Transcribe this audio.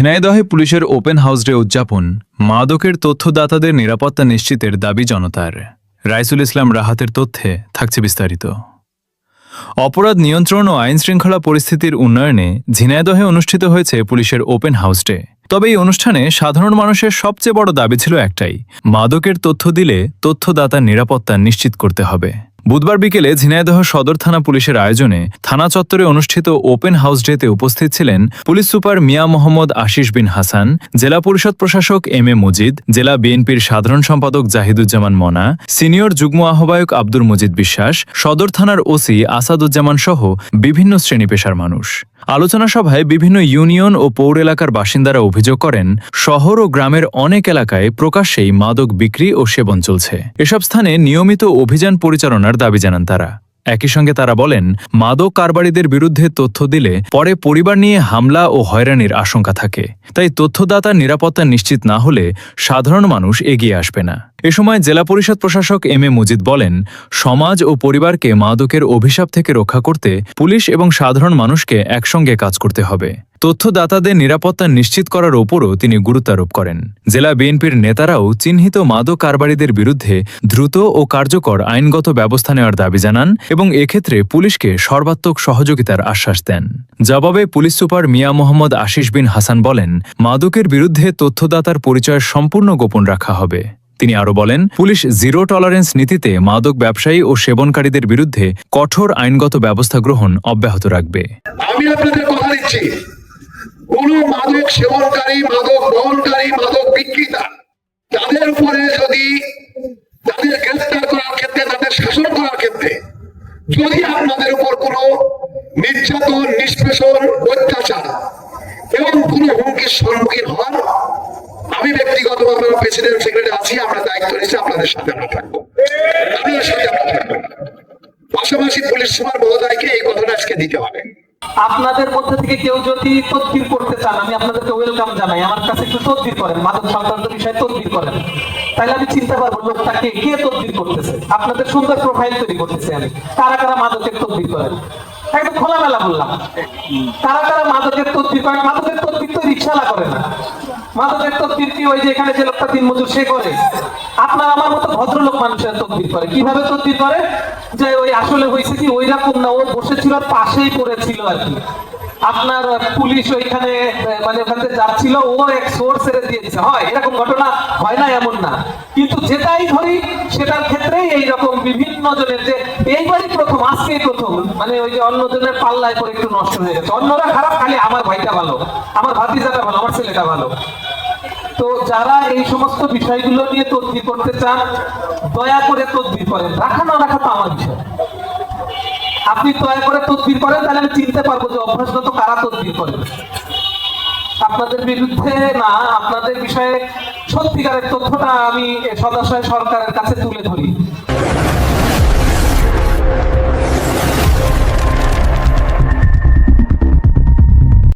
ঝিনাইদহে পুলিশের open house day উদযাপন, মাদকের তথ্যদাতাদের নিরাপত্তা নিশ্চিতের দাবি জনতার। রাইসুল ইসলাম রাহাতের তথ্যে থাকছে বিস্তারিত। অপরাধ নিয়ন্ত্রণ ও আইন শৃঙ্খলা পরিস্থিতির উন্নয়নে ঝিনাইদহে অনুষ্ঠিত হয়েছে পুলিশের ওপেন হাউস ডে। তবে এই অনুষ্ঠানে সাধারণ মানুষের সবচেয়ে বড় দাবি ছিল একটাই, মাদকের তথ্য দিলে তথ্যদাতার নিরাপত্তা নিশ্চিত করতে হবে। বুধবার বিকেলে ঝিনাইদহ সদর থানা পুলিশের আয়োজনে থানা চত্বরে অনুষ্ঠিত ওপেন হাউস ডেতে উপস্থিত ছিলেন পুলিশ সুপার মিয়া মোহাম্মদ আশিস বিন হাসান, জেলা পরিষদ প্রশাসক এম এ মজিদ, জেলা বিএনপির সাধারণ সম্পাদক জাহিদুজ্জামান মনা, সিনিয়র যুগ্ম আহ্বায়ক আব্দুল মজিদ বিশ্বাস, সদর থানার ওসি আসাদুজ্জামান সহ বিভিন্ন শ্রেণী পেশার মানুষ। আলোচনা সভায় বিভিন্ন ইউনিয়ন ও পৌর এলাকার বাসিন্দারা অভিযোগ করেন, শহর ও গ্রামের অনেক এলাকায় প্রকাশ্যেই মাদক বিক্রি ও সেবন চলছে। এসব স্থানে নিয়মিত অভিযান পরিচালনার দাবি জানান তারা। একই সঙ্গে তারা বলেন, মাদক কারবারিদের বিরুদ্ধে তথ্য দিলে পরে পরিবার নিয়ে হামলা ও হয়রানির আশঙ্কা থাকে। তাই তথ্যদাতার নিরাপত্তা নিশ্চিত না হলে সাধারণ মানুষ এগিয়ে আসবে না। এ সময় জেলা পরিষদ প্রশাসক এম এ মজিদ বলেন, সমাজ ও পরিবারকে মাদকের অভিশাপ থেকে রক্ষা করতে পুলিশ এবং সাধারণ মানুষকে একসঙ্গে কাজ করতে হবে। তথ্যদাতাদের নিরাপত্তা নিশ্চিত করার ওপরও তিনি গুরুত্বারোপ করেন। জেলা বিএনপির নেতারাও চিহ্নিত মাদক কারবারিদের বিরুদ্ধে দ্রুত ও কার্যকর আইনগত ব্যবস্থা নেওয়ার দাবি জানান এবং এক্ষেত্রে পুলিশকে সর্বাত্মক সহযোগিতার আশ্বাস দেন। জবাবে পুলিশ সুপার মিয়া মোহাম্মদ আশিস বিন হাসান বলেন, মাদকের বিরুদ্ধে তথ্যদাতার পরিচয় সম্পূর্ণ গোপন রাখা হবে। তিনি আরও বলেন, পুলিশ জিরো টলারেন্স নীতিতে মাদক ব্যবসায়ী ও সেবনকারীদের বিরুদ্ধে কঠোর আইনগত ব্যবস্থা গ্রহণ অব্যাহত রাখবে। আমি আপনাদের কথা দিচ্ছি, কোন মাদক সেবনকারী, মাদক বহনকারী, মাদক বিক্রেতা, তাদের উপরে যদি তাদের গ্রেফতার করার ক্ষেত্রে, তাদের শাসন করার ক্ষেত্রে যদি আপনাদের উপর কোনো নির্যাতন, নিষ্পেষণ, অত্যাচার এবং কোনো হুমকির সম্মুখীন হন, আমি ব্যক্তিগতভাবে প্রেসিডেন্ট সেক্রেটারি আছি, আমরা দায়িত্ব নিচ্ছি, আপনাদের সাথে আমরা থাকবো, আপনাদের সাথে আমরা থাকবো। পাশাপাশি পুলিশ সুপার মহোদয়কে এই কথাটা আজকে দিতে হবে। আপনাদের মধ্যে থেকে কেউ যদি তদবির করতে চান, আমি আপনাদেরকে ওয়েলকাম জানাই। আমার কাছে একটু তদবির করেন, মাদক সংক্রান্ত বিষয়ে তদবির করেন, তাহলে আমি চিনতে পারবো লোকটাকে কে তদবির করতেছে। আপনাদের সুন্দর প্রোফাইল তৈরি করতেছে আমি, কারা কারা মাদকের তদবির করেন একদম খোলামেলা বললাম। কারা কারা মাদকের তদবির করেন? মাদকের তদবির তো রিকশালা করে না, মাদকের তদবির কি ওই যে এখানে যে লোকটা দিনমজুর সে করে? আপনার আমার মতো ভদ্রলোক মানুষের তদবির করে। কিভাবে তদবির করে? যে ওই আসলে হয়েছে কি ওই রকম না, ও বসেছিল পাশেই পড়েছিল আর কি। আপনার পুলিশ ওইখানে মানে ওখানে যাচ্ছিল, ও এক সোর ছেড়ে দিয়ে দিচ্ছে। হয় এরকম ঘটনা হয় না এমন না, কিন্তু যেটাই ধরি সেটার ক্ষেত্রেই এইরকম বিভিন্ন জনের, যে এইবারই প্রথম, আজকেই প্রথম, মানে ওই যে অন্যজনের পাল্লায় করে একটু নষ্ট হয়ে গেছে। অন্যরা খারাপ, খালি আমার ভাইটা ভালো, আমার ভাতিজাটা ভালো, আমার ছেলেটা ভালো। তো যারা এই সমস্ত বিষয়গুলো নিয়ে তদবির করতে চান, দয়া করে তদবির করেন। রাখা না রাখা তো আমার বিষয়। আপনি দয়া করে তদবির করেন, তাহলে আমি চিনতে পারবো যে অভ্যাসগত কারা তদবির করেন। আপনাদের বিরুদ্ধে না, আপনাদের বিষয়ে সত্যিকারের তথ্যটা আমি সদাশয় সরকারের কাছে তুলে ধরি।